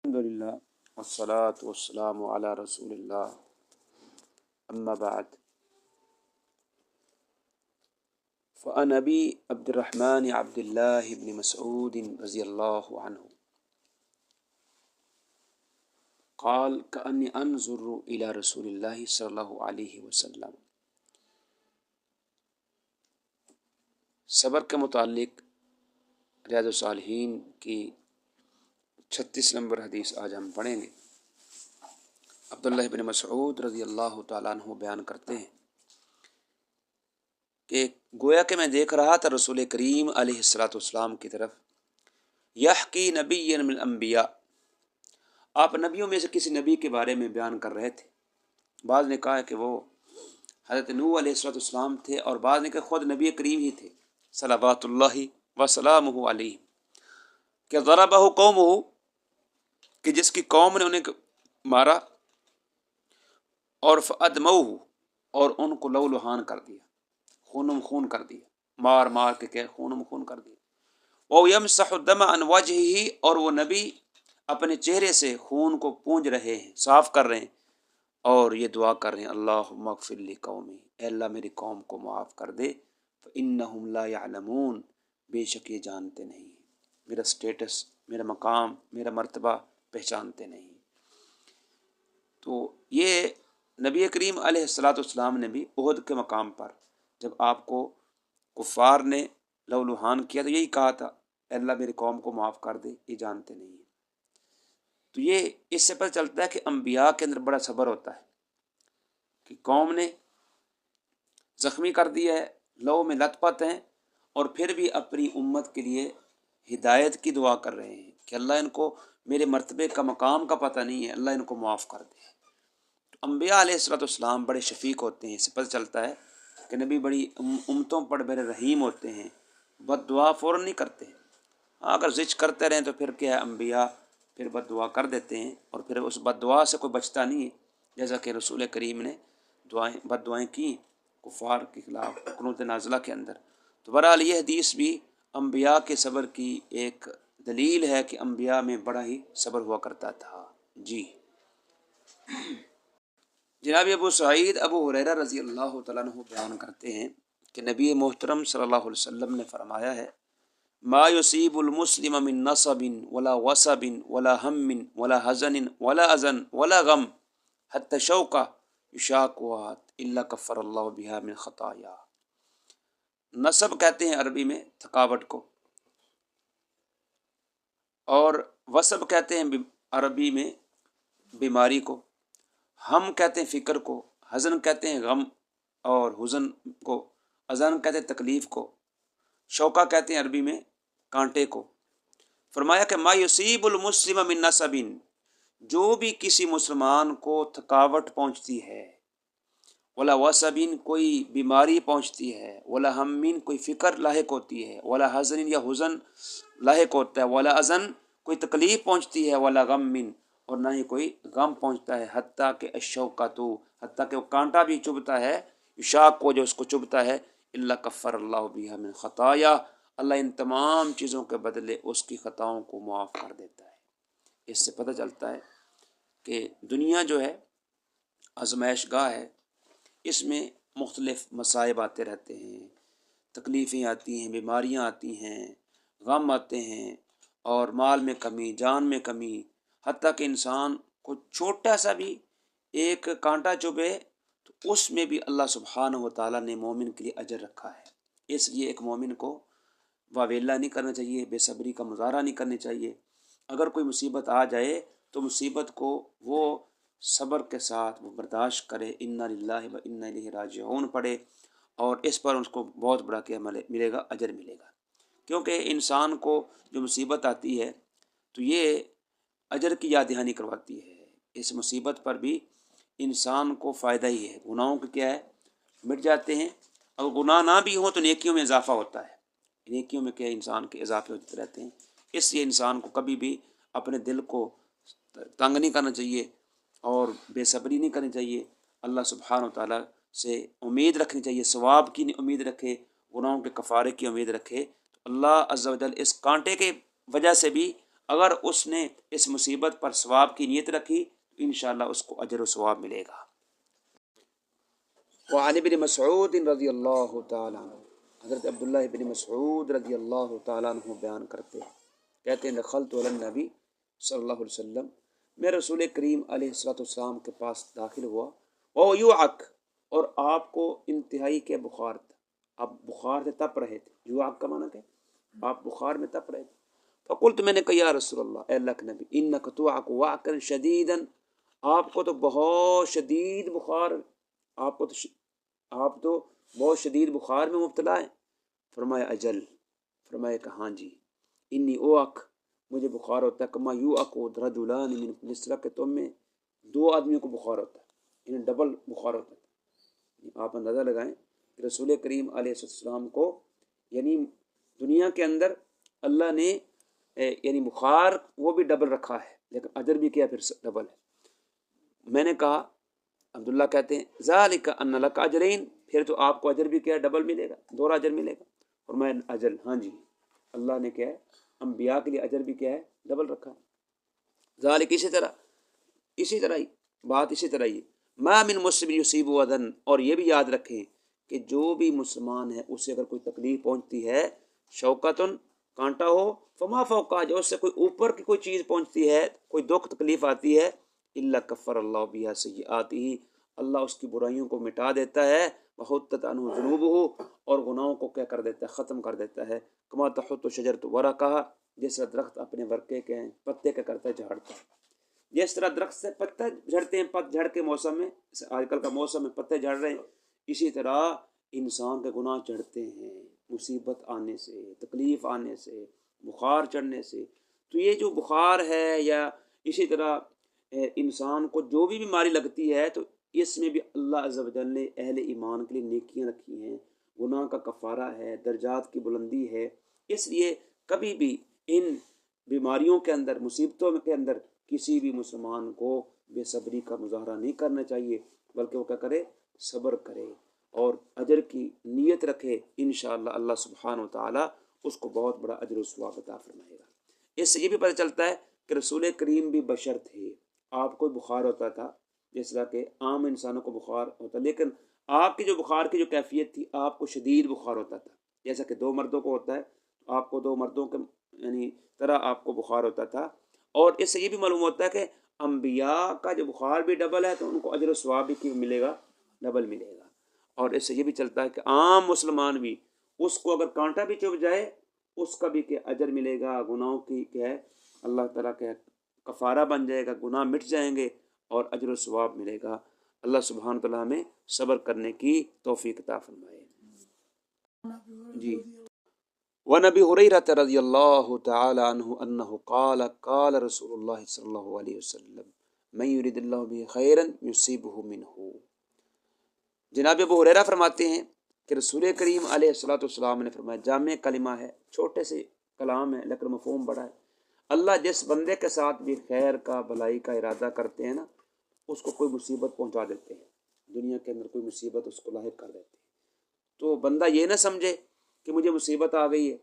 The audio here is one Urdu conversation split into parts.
الحمدللہ والصلاة والسلام علی رسول اللہ اما بعد فعن ابی عبد الرحمن عبد اللہ بن مسعود رضی اللہ عنہ قال کأنی انظر الی رسول اللہ صلی اللہ علیہ وسلم۔ صبر کے متعلق ریاض الصالحین کی 36 نمبر حدیث آج ہم پڑھیں گے۔ عبداللہ بن مسعود رضی اللہ تعالیٰ عنہ بیان کرتے ہیں کہ گویا کہ میں دیکھ رہا تھا رسول کریم علیہ السلام کی طرف، یحکی نبی من الانبیاء، آپ نبیوں میں سے کسی نبی کے بارے میں بیان کر رہے تھے۔ بعض نے کہا کہ وہ حضرت نوح علیہ السلام تھے، اور بعض نے کہا خود نبی کریم ہی تھے صلوات اللہ وسلامہ علیہ، کہ ضربہ قومہ، کہ جس کی قوم نے انہیں مارا، اور فادموہ، اور ان کو لو لہان کر دیا، خونم خون کر دیا، مار مار کے کہ خونم خون کر دیا۔ وَيَمْسَحُ الدَّمَ عَنْ وَجْهِهِ، اور وہ نبی اپنے چہرے سے خون کو پونجھ رہے ہیں، صاف کر رہے ہیں، اور یہ دعا کر رہے ہیں اللہم اغفر لقومی، اے اللہ میری قوم کو معاف کر دے، فَإِنَّهُمْ لَا يَعْلَمُونَ، بے شک یہ جانتے نہیں، میرا سٹیٹس، میرا مقام، میرا مرتبہ پہچانتے نہیں۔ تو یہ نبی کریم علیہ السلام نے بھی احد کے مقام پر جب آپ کو کفار نے لو لہان کیا تو یہی کہا تھا اے اللہ میری قوم کو معاف کر دے، یہ جانتے نہیں ہیں۔ تو یہ اس سے پتہ چلتا ہے کہ انبیاء کے اندر بڑا صبر ہوتا ہے کہ قوم نے زخمی کر دیا ہے، لو میں لت پت ہیں، اور پھر بھی اپنی امت کے لیے ہدایت کی دعا کر رہے ہیں کہ اللہ ان کو میرے مرتبے کا مقام کا پتہ نہیں ہے، اللہ ان کو معاف کر دے۔ تو انبیاء علیہ السلام بڑے شفیق ہوتے ہیں، اس سے پتہ چلتا ہے کہ نبی بڑی امتوں پر بڑے رحیم ہوتے ہیں، بد دعا فوراً نہیں کرتے ہیں۔ اگر زج کرتے رہیں تو پھر کیا ہے، انبیاء پھر بد دعا کر دیتے ہیں، اور پھر اس بد دعا سے کوئی بچتا نہیں ہے، جیسا کہ رسول کریم نے بد دعائیں کی کفار کے خلاف قنوت نازلہ کے اندر۔ تو بہرحال یہ حدیث بھی انبیاء کے صبر کی ایک دلیل ہے کہ انبیاء میں بڑا ہی صبر ہوا کرتا تھا۔ جی جناب ابو سعید ابو ہریرہ رضی اللہ تعالیٰ عنہ بیان کرتے ہیں کہ نبی محترم صلی اللہ علیہ وسلم نے فرمایا ہے ما یصیب المسلم من نصب ولا وصب ولا ہم ولا حزن ولا اذن ولا غم حتی شوکہ یشاکوات الا کفر اللہ بہا من خطایا۔ نصب کہتے ہیں عربی میں تھکاوٹ کو، اور وصب کہتے ہیں عربی میں بیماری کو، ہم کہتے ہیں فکر کو، حزن کہتے ہیں غم اور حزن کو، اذن کہتے ہیں تکلیف کو، شوکہ کہتے ہیں عربی میں کانٹے کو۔ فرمایا کہ ما یصیب المسلم من نصب، جو بھی کسی مسلمان کو تھکاوٹ پہنچتی ہے، ولا وصب کوئی بیماری پہنچتی ہے، ولا ہم کوئی فکر لاحق ہوتی ہے، ولا حزن یا حزن لاحق ہوتا ہے، ولا اذن کوئی تکلیف پہنچتی ہے، ولا غم اور نہ ہی کوئی غم پہنچتا ہے، حتیٰ کہ الشوکۃ، حتیٰ کہ وہ کانٹا بھی چبھتا ہے، شاک کو جو اس کو چبھتا ہے، الا کفر اللہ بہا من خطایا، اللہ ان تمام چیزوں کے بدلے اس کی خطاؤں کو معاف کر دیتا ہے۔ اس سے پتہ چلتا ہے کہ دنیا جو ہے آزمائش گاہ ہے، اس میں مختلف مصائب آتے رہتے ہیں، تکلیفیں آتی ہیں، بیماریاں آتی ہیں، غم آتے ہیں، اور مال میں کمی، جان میں کمی، حتیٰ کہ انسان کو چھوٹا سا بھی ایک کانٹا چبھے تو اس میں بھی اللہ سبحانہ و تعالیٰ نے مومن کے لیے اجر رکھا ہے۔ اس لیے ایک مومن کو واویلا نہیں کرنا چاہیے، بے صبری کا مظاہرہ نہیں کرنا چاہیے۔ اگر کوئی مصیبت آ جائے تو مصیبت کو وہ صبر کے ساتھ وہ برداشت کرے، انا للہ و انا الیہ راجعون پڑھے، اور اس پر اس کو بہت بڑا کیا ملے گا، اجر ملے گا۔ کیونکہ انسان کو جو مصیبت آتی ہے تو یہ اجر کی یاد دہانی کرواتی ہے، اس مصیبت پر بھی انسان کو فائدہ ہی ہے، گناہوں کے کیا ہے مٹ جاتے ہیں، اگر گناہ نہ بھی ہوں تو نیکیوں میں اضافہ ہوتا ہے، نیکیوں میں کیا انسان کے اضافے ہوتے رہتے ہیں۔ اس لیے انسان کو کبھی بھی اپنے دل کو تنگ نہیں کرنا چاہیے اور بے صبری نہیں کرنی چاہیے، اللہ سبحانہ و تعالیٰ سے امید رکھنی چاہیے، ثواب کی امید رکھے، گناہوں کے کفارے کی امید رکھے، تو اللہ عز و جل اس کانٹے کے وجہ سے بھی اگر اس نے اس مصیبت پر ثواب کی نیت رکھی تو انشاءاللہ اس کو اجر و ثواب ملے گا۔ وعن ابن مسعود رضی اللہ تعالیٰ عنہ، حضرت عبداللہ ابن مسعود رضی اللہ تعالیٰ عنہ بیان کرتے ہیں، کہتے ہیں دخلت علی النبی صلی اللہ علیہ وسلم، میں رسول کریم علیہ السلام کے پاس داخل ہوا، او یوعک، اور آپ کو انتہائی کے بخار تھا، آپ بخار سے تپ رہے تھے، یوعک کا معنی کیا ہے؟ آپ بخار میں تپ رہے تھے۔ فقلت، میں نے کہا یا رسول اللہ، اے اللہ کے نبی، انک توعک وعکا شدیدا، آپ کو تو بہت شدید بخار، آپ تو بہت شدید بخار میں مبتلا ہیں۔ فرمایا اجل، فرمایا کہ ہاں جی، انی اوعک، مجھے بخار ہوتا ہے، کما یوعک رجلان من، جس طرح کہ تم میں دو آدمیوں کو بخار ہوتا ہے، یعنی ڈبل بخار ہوتا ہے۔ آپ اندازہ لگائیں کہ رسول کریم علیہ السلام کو یعنی دنیا کے اندر اللہ نے یعنی بخار وہ بھی ڈبل رکھا ہے، لیکن اجر بھی کیا پھر ڈبل ہے۔ میں نے کہا، عبداللہ کہتے ہیں ذالک ان لک اجرین، پھر تو آپ کو اجر بھی کیا ہے ڈبل ملے گا، دوہرا اجر ملے گا۔ اور میں اجل، ہاں جی، اللہ نے کیا ہے انبیاء کے لیے اجر بھی کیا ہے ڈبل رکھا ہے۔ ذالک، اسی طرح ہی بات اسی طرح ہی ما من مسلم یصیب اذن، اور یہ بھی یاد رکھیں کہ جو بھی مسلمان ہے اسے اگر کوئی تکلیف پہنچتی ہے، شوکتن، کانٹا ہو، فما فوقا، جو اس سے کوئی اوپر کی کوئی چیز پہنچتی ہے، کوئی دکھ تکلیف آتی ہے، الا کفر اللہ بہا سیئاتہ، اللہ اس کی برائیوں کو مٹا دیتا ہے، وحطت عنہ ذنوبہ، اور گناہوں کو کیا کر دیتا ہے، ختم کر دیتا ہے، کما تحط شجرۃ ورقہ، جس طرح درخت اپنے ورقے کے پتے کا کرتا ہے جھاڑتا ہے، جس طرح درخت سے پتے جھڑتے ہیں پت جھڑ کے موسم میں، آج کل کا موسم میں پتے جھڑ رہے ہیں، اسی طرح انسان کے گناہ چڑھتے ہیں مصیبت آنے سے، تکلیف آنے سے، بخار چڑھنے سے۔ تو یہ جو بخار ہے یا اسی طرح انسان کو جو بھی بیماری لگتی ہے، تو اس میں بھی اللہ عز و جل نے اہل ایمان کے لیے نیکیاں رکھی ہیں، گناہ کا کفارہ ہے، درجات کی بلندی ہے۔ اس لیے کبھی بھی ان بیماریوں کے اندر، مصیبتوں کے اندر کسی بھی مسلمان کو بے صبری کا مظاہرہ نہیں کرنا چاہیے، بلکہ وہ کیا کرے، صبر کرے اور اجر کی نیت رکھے، انشاءاللہ اللہ سبحانہ و تعالیٰ اس کو بہت بڑا اجر و ثواب عطا فرمائے گا۔ اس سے یہ بھی پتہ چلتا ہے کہ رسول کریم بھی بشر تھے، آپ کو بخار ہوتا تھا جس طرح کہ عام انسانوں کو بخار ہوتا، لیکن آپ کی جو بخار کی جو کیفیت تھی، آپ کو شدید بخار ہوتا تھا، جیسا کہ دو مردوں کو ہوتا ہے، آپ کو دو مردوں کے یعنی طرح آپ کو بخار ہوتا تھا۔ اور اس سے یہ بھی معلوم ہوتا ہے کہ انبیاء کا جو بخار بھی ڈبل ہے تو ان کو اجر و ثواب بھی ملے گا، ڈبل ملے گا۔ اور اس سے یہ بھی چلتا ہے کہ عام مسلمان بھی، اس کو اگر کانٹا بھی چبھ جائے اس کا بھی کہ اجر ملے گا، گناہوں کی کیا ہے اللہ تعالیٰ کا کفارہ بن جائے گا، گناہ مٹ جائیں گے اور اجر و ثواب ملے گا۔ اللہ سبحانہ تعالیٰ ہمیں صبر کرنے کی توفیق عطا فرمائے۔ جی، وَنَبِي هُرَيْرَةَ رضی اللہ تعالی عنہ انہ قال قال رسول اللہ صلی اللہ علیہ وسلم من یرید اللہ بہ خیرا یصیبہ منہ۔ جناب ابو ہریرہ فرماتے ہیں کہ رسول کریم علیہ السلام نے فرمایا، جامع کلمہ ہے، چھوٹے سے کلام ہے لیکن مفہوم بڑا ہے، اللہ جس بندے کے ساتھ بھی خیر کا، بھلائی کا ارادہ کرتے ہیں نا، اس کو کوئی مصیبت پہنچا دیتے ہیں، دنیا کے اندر کوئی مصیبت اس کو لاحق کر دیتے ہیں۔ تو بندہ یہ نہ سمجھے کہ مجھے مصیبت آ گئی ہے،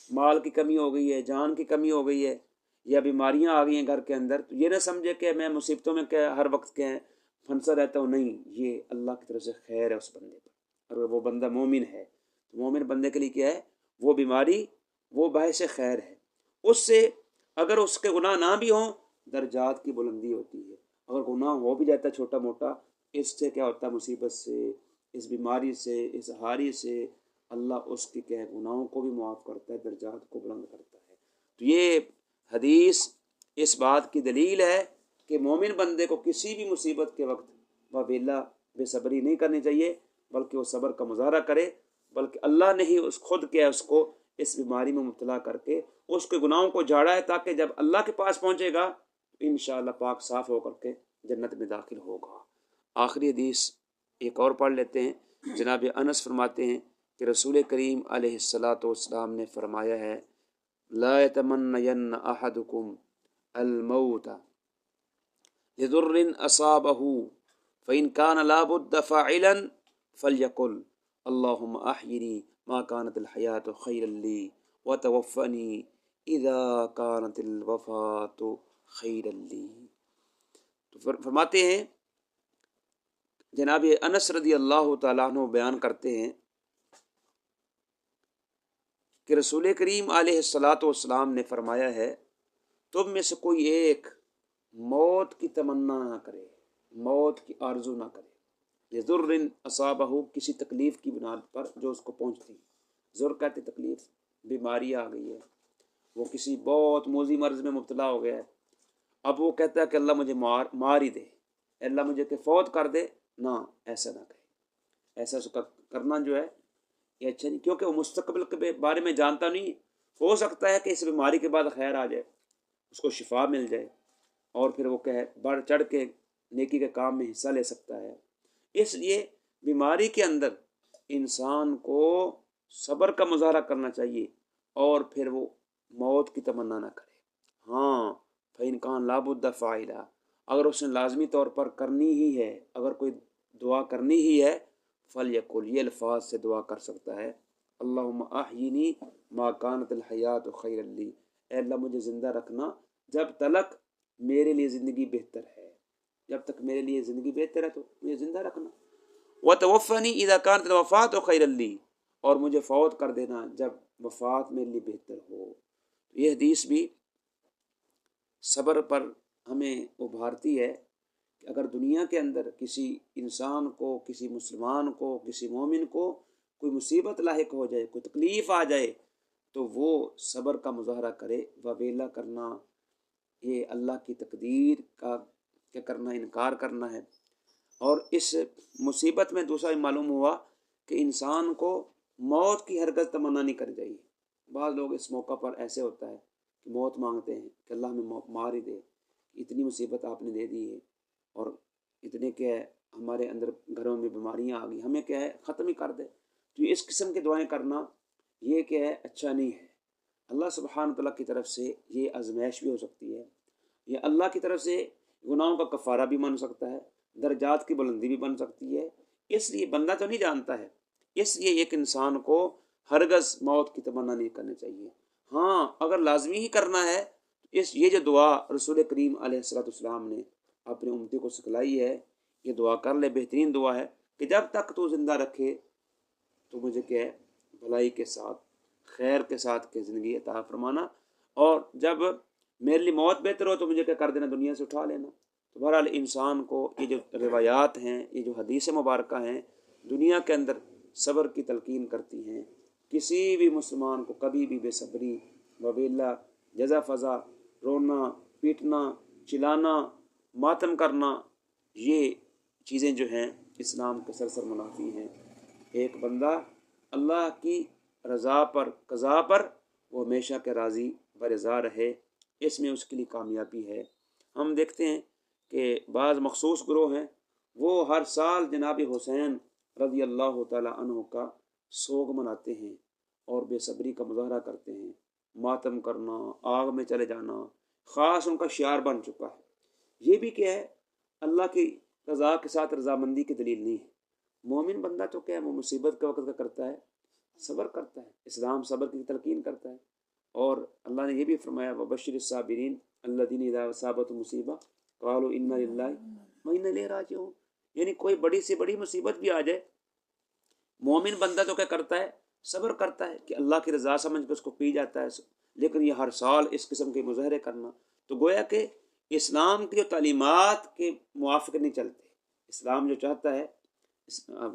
مال کی کمی ہو گئی ہے، جان کی کمی ہو گئی ہے، یا بیماریاں آ گئی ہیں گھر کے اندر، تو یہ نہ سمجھے کہ میں مصیبتوں میں کیا ہر وقت کیا پھنسا رہتا ہوں، نہیں، یہ اللہ کی طرف سے خیر ہے اس بندے پر۔ اگر وہ بندہ مومن ہے تو مومن بندے کے لیے کیا ہے، وہ بیماری وہ باعث خیر ہے، اس سے اگر اس کے گناہ نہ بھی ہوں درجات کی بلندی ہوتی ہے، اگر گناہ ہو بھی جاتا ہے چھوٹا موٹا، اس سے کیا ہوتا ہے، مصیبت سے، اس بیماری سے، اس ہاری سے اللہ اس کی کیا ہے گناہوں کو بھی معاف کرتا ہے، درجات کو بلند کرتا ہے۔ تو یہ حدیث اس بات کی دلیل ہے کہ مومن بندے کو کسی بھی مصیبت کے وقت وابیلا بے صبری نہیں کرنی چاہیے، بلکہ وہ صبر کا مظاہرہ کرے، بلکہ اللہ نے ہی اس خود کیا اس کو اس بیماری میں مبتلا کر کے اس کے گناہوں کو جھاڑا ہے، تاکہ جب اللہ کے پاس پہنچے گا تو انشاءاللہ پاک صاف ہو کر کے جنت میں داخل ہوگا۔ آخری حدیث ایک اور پڑھ لیتے ہیں۔ جناب انس فرماتے ہیں کہ رسول کریم علیہ السلام نے فرمایا ہے، لا يتمنین احدکم الموت لضر اصابہ فإن كان لا بد فاعلا فليقل اللهم احيني ما كانت الحياة خيرا لي وتوفني اذا کانت الوفاۃ خیرا لی۔ تو فرماتے ہیں جناب انس رضی اللہ تعالیٰ عنہ بیان کرتے ہیں کہ رسول کریم علیہ الصلاۃ والسلام نے فرمایا ہے تم میں سے کوئی ایک موت کی تمنا نہ کرے، موت کی آرزو نہ کرے، ذر اصابہ، کسی تکلیف کی بنیاد پر جو اس کو پہنچتی، ذر کہتے تکلیف، بیماری آ گئی ہے، وہ کسی بہت موذی مرض میں مبتلا ہو گیا ہے، اب وہ کہتا ہے کہ اللہ مجھے مار ہی دے، اللہ مجھے کہ فوت کر دے، نہ ایسا نہ کہے، ایسا اس کا کرنا جو ہے یہ اچھا نہیں، کیونکہ وہ مستقبل کے بارے میں جانتا نہیں، ہو سکتا ہے کہ اس بیماری کے بعد خیر آ جائے، اس کو شفا مل جائے اور پھر وہ کہے بڑھ چڑھ کے نیکی کے کام میں حصہ لے سکتا ہے۔ اس لیے بیماری کے اندر انسان کو صبر کا مظاہرہ کرنا چاہیے اور پھر وہ موت کی تمنا نہ کرے۔ ہاں فَإِنْ كَانَ لَا بُدَّ فَاعِلًا، اگر اس نے لازمی طور پر کرنی ہی ہے، اگر کوئی دعا کرنی ہی ہے، فَلْيَقُلْ، یہ الفاظ سے دعا کر سکتا ہے، اللہم احیینی ما کانت الحیات خیرا لی، اے اللہ مجھے زندہ رکھنا جب تلک میرے لیے زندگی بہتر ہے، جب تک میرے لیے زندگی بہتر ہے تو مجھے زندہ رکھنا، وَتَوَفَّنِی اِذَا کَانَتِ الْوَفَاۃُ خَیْرًا لِی، اور مجھے فوت کر دینا جب وفات میرے لیے بہتر ہو۔ یہ حدیث بھی صبر پر ہمیں ابھارتی ہے کہ اگر دنیا کے اندر کسی انسان کو، کسی مسلمان کو، کسی مومن کو کوئی مصیبت لاحق ہو جائے، کوئی تکلیف آ جائے تو وہ صبر کا مظاہرہ کرے، وویلا کرنا یہ اللہ کی تقدیر کا کہ کرنا انکار کرنا ہے۔ اور اس مصیبت میں دوسرا معلوم ہوا کہ انسان کو موت کی ہرگز تمنا نہیں کرنی چاہیے۔ بعض لوگ اس موقع پر ایسے ہوتا ہے کہ موت مانگتے ہیں کہ اللہ ہمیں مار ہی دے، اتنی مصیبت آپ نے دے دی ہے اور اتنے کہ ہمارے اندر گھروں میں بیماریاں آ گئی، ہمیں کیا ہے ختم ہی کر دے۔ تو اس قسم کی دعائیں کرنا یہ کیا ہے اچھا نہیں ہے۔ اللہ سبحانہ تعالیٰ کی طرف سے یہ آزمائش بھی ہو سکتی ہے، یہ اللہ کی طرف سے گناہوں کا کفارہ بھی بن سکتا ہے، درجات کی بلندی بھی بن سکتی ہے۔ اس لیے بندہ تو نہیں جانتا ہے، اس لیے ایک انسان کو ہرگز موت کی تمنا نہیں کرنی چاہیے۔ ہاں اگر لازمی ہی کرنا ہے یہ جو دعا رسول کریم علیہ السلام نے اپنے امتی کو سکھلائی ہے، یہ دعا کر لے، بہترین دعا ہے کہ جب تک تو زندہ رکھے تو مجھے کیا ہے بھلائی کے ساتھ، خیر کے ساتھ کہ زندگی عطا فرمانا، اور جب میرے لیے موت بہتر ہو تو مجھے کیا کر دینا، دنیا سے اٹھا لینا۔ تو بہرحال انسان کو یہ جو روایات ہیں، یہ جو حدیث مبارکہ ہیں، دنیا کے اندر صبر کی تلقین کرتی ہیں۔ کسی بھی مسلمان کو کبھی بھی بے صبری، وبیلا، جزا فضا، رونا پیٹنا، چلانا، ماتم کرنا، یہ چیزیں جو ہیں اسلام کے سرسر منافی ہیں۔ ایک بندہ اللہ کی رضا پر، قضا پر وہ ہمیشہ کے راضی برضا رہے، اس میں اس کے لیے کامیابی ہے۔ ہم دیکھتے ہیں کہ بعض مخصوص گروہ ہیں وہ ہر سال جناب حسین رضی اللہ تعالی عنہ کا سوگ مناتے ہیں اور بے صبری کا مظاہرہ کرتے ہیں، ماتم کرنا، آگ میں چلے جانا خاص ان کا شعار بن چکا ہے۔ یہ بھی کیا ہے اللہ کی رضا کے ساتھ رضامندی کی دلیل نہیں ہے۔ مومن بندہ تو کیا ہے وہ مصیبت کے وقت کا کرتا ہے، صبر کرتا ہے، اسلام صبر کی تلقین کرتا ہے، اور اللہ نے یہ بھی فرمایا وبشر الصابرین الذین اذا اصابتهم مصیبہ قالوا انا للہ وانا الیہ راجعون، یعنی کوئی بڑی سے بڑی مصیبت بھی آ جائے، مومن بندہ تو کیا کرتا ہے صبر کرتا ہے کہ اللہ کی رضا سمجھ کے اس کو پی جاتا ہے۔ لیکن یہ ہر سال اس قسم کے مظاہرے کرنا تو گویا کہ اسلام کی جو تعلیمات کے موافق نہیں چلتے۔ اسلام جو چاہتا ہے،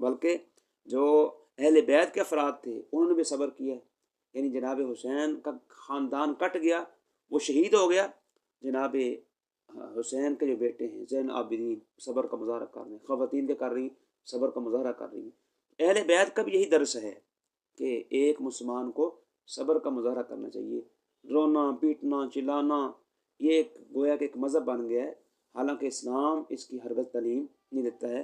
بلکہ جو اہل بیت کے افراد تھے انہوں نے بھی صبر کیا، یعنی جناب حسین کا خاندان کٹ گیا، وہ شہید ہو گیا، جناب حسین کے جو بیٹے ہیں زین العابدین صبر کا مظاہرہ کر رہے ہیں، خواتین کے کر رہی ہیں صبر کا مظاہرہ کر رہی ہیں۔ اہل بیت کا بھی یہی درس ہے کہ ایک مسلمان کو صبر کا مظاہرہ کرنا چاہیے۔ رونا پیٹنا چلانا یہ ایک گویا کہ ایک مذہب بن گیا ہے، حالانکہ اسلام اس کی ہرگز تعلیم نہیں دیتا ہے۔